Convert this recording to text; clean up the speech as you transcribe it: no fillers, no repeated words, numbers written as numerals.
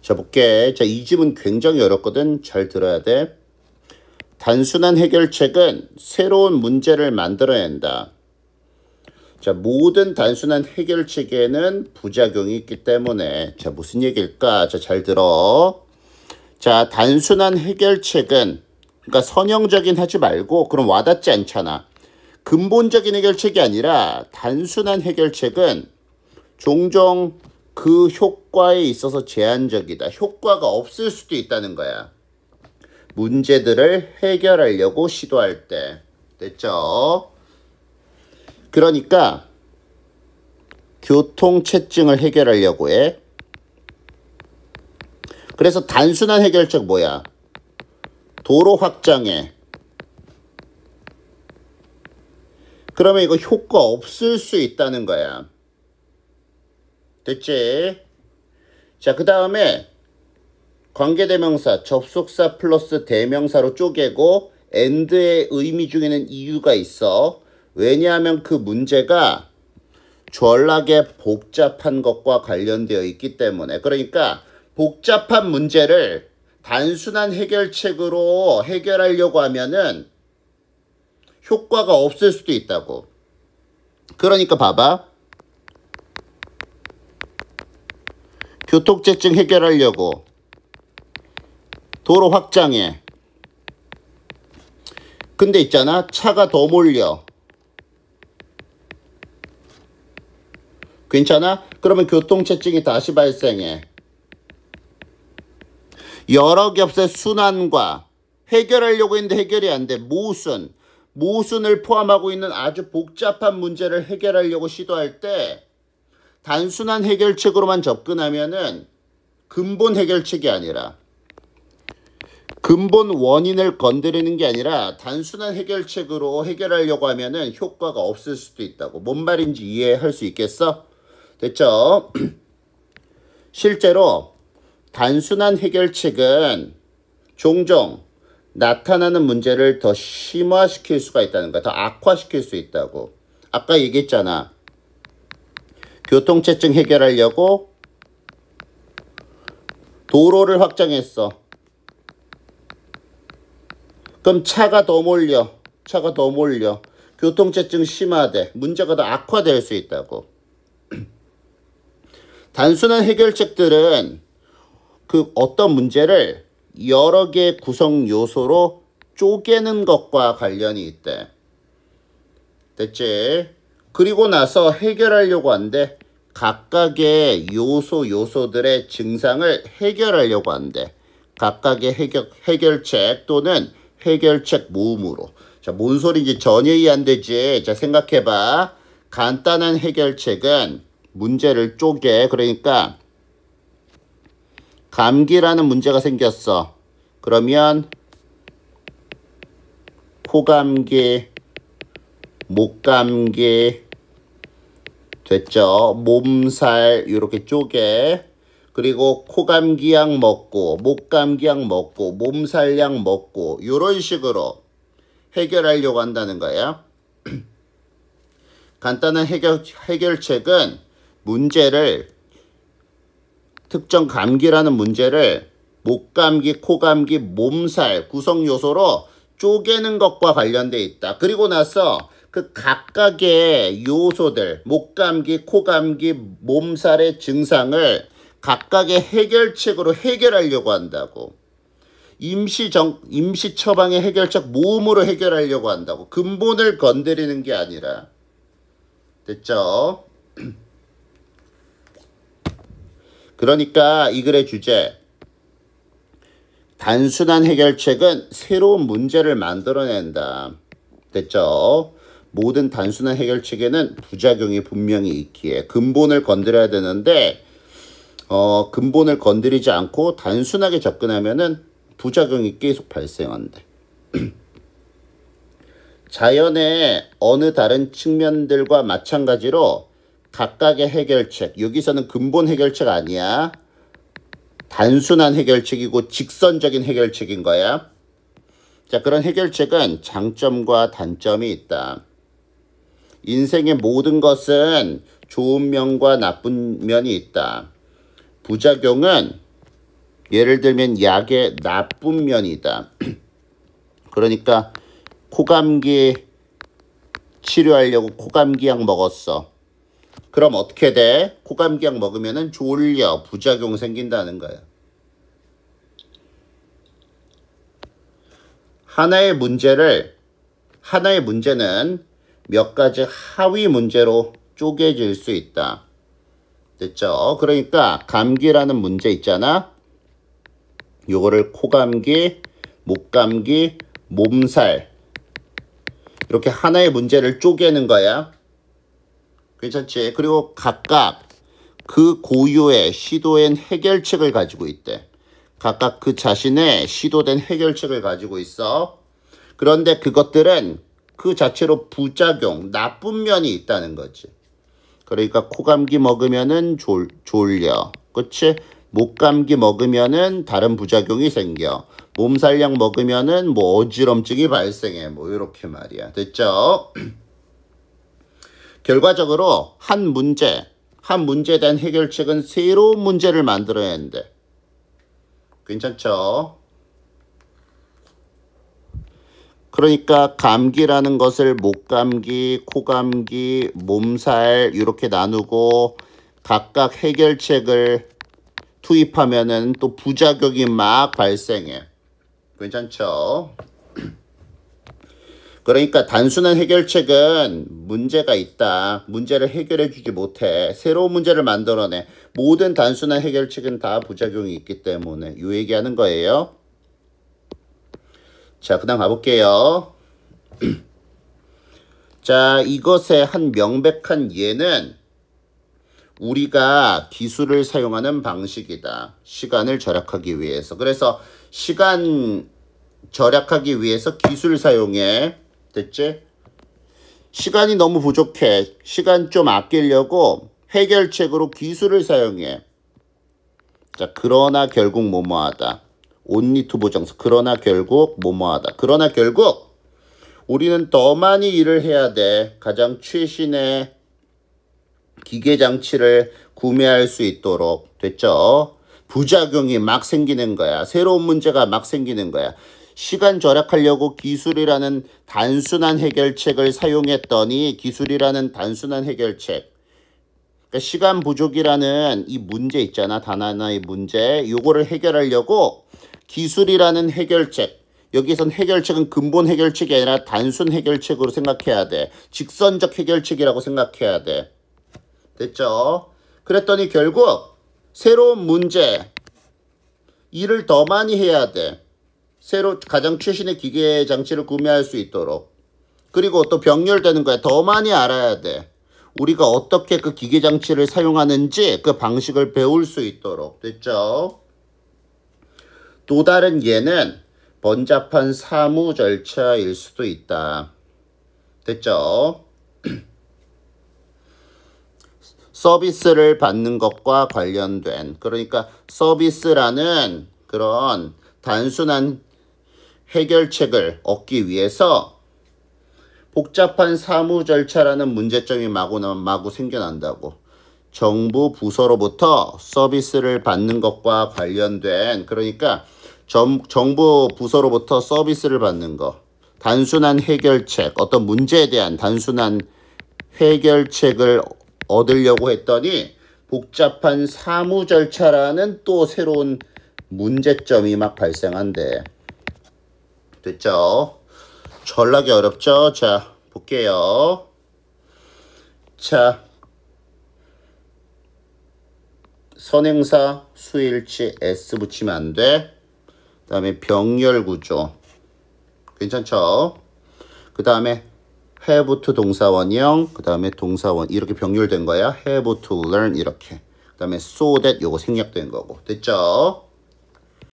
자, 볼게. 자, 이 지문 굉장히 어렵거든. 잘 들어야 돼. 단순한 해결책은 새로운 문제를 만들어낸다. 자, 모든 단순한 해결책에는 부작용이 있기 때문에. 자, 무슨 얘기일까? 자, 잘 들어. 자, 단순한 해결책은, 그러니까 선형적인 하지 말고, 그럼 와닿지 않잖아. 근본적인 해결책이 아니라 단순한 해결책은 종종 그 효과에 있어서 제한적이다. 효과가 없을 수도 있다는 거야. 문제들을 해결하려고 시도할 때. 됐죠? 그러니까 교통체증을 해결하려고 해. 그래서 단순한 해결책 뭐야? 도로 확장해. 그러면 이거 효과 없을 수 있다는 거야. 됐지? 자, 그 다음에 관계대명사, 접속사 플러스 대명사로 쪼개고 and의 의미 중에는 이유가 있어. 왜냐하면 그 문제가 졸라게 복잡한 것과 관련되어 있기 때문에. 그러니까 복잡한 문제를 단순한 해결책으로 해결하려고 하면은 효과가 없을 수도 있다고. 그러니까 봐봐. 교통체증 해결하려고 도로 확장해. 근데 있잖아, 차가 더 몰려. 괜찮아? 그러면 교통체증이 다시 발생해. 여러 겹의 순환과 해결하려고 했는데 해결이 안 돼. 모순을 포함하고 있는 아주 복잡한 문제를 해결하려고 시도할 때 단순한 해결책으로만 접근하면은 근본 해결책이 아니라, 근본 원인을 건드리는 게 아니라 단순한 해결책으로 해결하려고 하면은 효과가 없을 수도 있다고. 뭔 말인지 이해할 수 있겠어? 됐죠? 실제로 단순한 해결책은 종종 나타나는 문제를 더 심화시킬 수가 있다는 거야. 더 악화시킬 수 있다고. 아까 얘기했잖아. 교통체증 해결하려고 도로를 확장했어. 그럼 차가 더 몰려. 교통체증 심화돼. 문제가 더 악화될 수 있다고. 단순한 해결책들은 그 어떤 문제를 여러 개의 구성 요소로 쪼개는 것과 관련이 있대. 됐지? 그리고 나서 해결하려고 한대. 각각의 요소들의 증상을 해결하려고 한대. 각각의 해결책 또는 해결책 모음으로. 자, 뭔 소리인지 전혀 이해 안 되지? 자, 생각해봐. 간단한 해결책은 문제를 쪼개. 그러니까 감기라는 문제가 생겼어. 그러면 코감기, 목감기, 됐죠? 몸살 이렇게 쪼개. 그리고 코감기약 먹고, 목감기약 먹고, 몸살약 먹고 이런 식으로 해결하려고 한다는 거야. 간단한 해결책은 문제를, 특정 감기라는 문제를 목감기, 코감기, 몸살 구성 요소로 쪼개는 것과 관련돼 있다. 그리고 나서 그 각각의 요소들, 목감기, 코감기, 몸살의 증상을 각각의 해결책으로 해결하려고 한다고. 임시 처방의 해결책 모음으로 해결하려고 한다고. 근본을 건드리는 게 아니라. 됐죠? 그러니까 이 글의 주제, 단순한 해결책은 새로운 문제를 만들어낸다. 됐죠? 모든 단순한 해결책에는 부작용이 분명히 있기에 근본을 건드려야 되는데 근본을 건드리지 않고 단순하게 접근하면은 부작용이 계속 발생한대. 자연의 어느 다른 측면들과 마찬가지로 각각의 해결책, 여기서는 근본 해결책 아니야. 단순한 해결책이고 직선적인 해결책인 거야. 자, 그런 해결책은 장점과 단점이 있다. 인생의 모든 것은 좋은 면과 나쁜 면이 있다. 부작용은 예를 들면 약의 나쁜 면이다. 그러니까 코감기 치료하려고 코감기약 먹었어. 그럼 어떻게 돼? 코감기약 먹으면은 졸려, 부작용 생긴다는 거야. 하나의 문제는 몇 가지 하위 문제로 쪼개질 수 있다. 됐죠? 그러니까 감기라는 문제 있잖아. 요거를 코감기, 목감기, 몸살 이렇게 하나의 문제를 쪼개는 거야. 괜찮지? 그리고 각각 그 고유의 시도된 해결책을 가지고 있대. 각각 그 자신의 시도된 해결책을 가지고 있어. 그런데 그것들은 그 자체로 부작용, 나쁜 면이 있다는 거지. 그러니까 코감기 먹으면은 졸려. 그치? 목감기 먹으면은 다른 부작용이 생겨. 몸살약 먹으면은 뭐 어지럼증이 발생해. 뭐 이렇게 말이야. 됐죠? 결과적으로 한 문제에 대한 해결책은 새로운 문제를 만들어야 한대. 괜찮죠? 그러니까 감기라는 것을 목감기, 코감기, 몸살 이렇게 나누고 각각 해결책을 투입하면은 또 부작용이 막 발생해. 괜찮죠? 그러니까 단순한 해결책은 문제가 있다. 문제를 해결해 주지 못해. 새로운 문제를 만들어내. 모든 단순한 해결책은 다 부작용이 있기 때문에 이 얘기하는 거예요. 자, 그 다음 가볼게요. 자, 이것의 한 명백한 예는 우리가 기술을 사용하는 방식이다. 시간을 절약하기 위해서. 그래서 시간 절약하기 위해서 기술 사용해. 됐지? 시간이 너무 부족해. 시간 좀 아끼려고 해결책으로 기술을 사용해. 자, 그러나 결국 뭐뭐하다. only to 보정서. 그러나 결국 뭐뭐하다. 그러나 결국 우리는 더 많이 일을 해야 돼. 가장 최신의 기계장치를 구매할 수 있도록. 됐죠? 부작용이 막 생기는 거야. 새로운 문제가 막 생기는 거야. 시간 절약하려고 기술이라는 단순한 해결책을 사용했더니 기술이라는 단순한 해결책. 그러니까 시간 부족이라는 이 문제 있잖아. 단 하나의 문제. 요거를 해결하려고 기술이라는 해결책. 여기선 해결책은 근본 해결책이 아니라 단순 해결책으로 생각해야 돼. 직선적 해결책이라고 생각해야 돼. 됐죠? 그랬더니 결국 새로운 문제. 일을 더 많이 해야 돼. 가장 최신의 기계 장치를 구매할 수 있도록. 그리고 또 병렬되는 거야. 더 많이 알아야 돼. 우리가 어떻게 그 기계 장치를 사용하는지 그 방식을 배울 수 있도록. 됐죠? 또 다른 예는 번잡한 사무 절차일 수도 있다. 됐죠? 서비스를 받는 것과 관련된, 그러니까 서비스라는 그런 단순한 해결책을 얻기 위해서 복잡한 사무 절차라는 문제점이 마구 생겨난다고. 정부 부서로부터 서비스를 받는 것과 관련된, 그러니까 정부 부서로부터 서비스를 받는 것. 단순한 해결책, 어떤 문제에 대한 단순한 해결책을 얻으려고 했더니 복잡한 사무 절차라는 또 새로운 문제점이 막 발생한대. 됐죠? 전락이 어렵죠? 자, 볼게요. 자, 선행사 수일치 S 붙이면 안 돼. 그 다음에 병렬 구조. 괜찮죠? 그 다음에 have to 동사원형, 그 다음에 동사원 이렇게 병렬된 거야. have to learn 이렇게. 그 다음에 so that 요거 생략된 거고. 됐죠?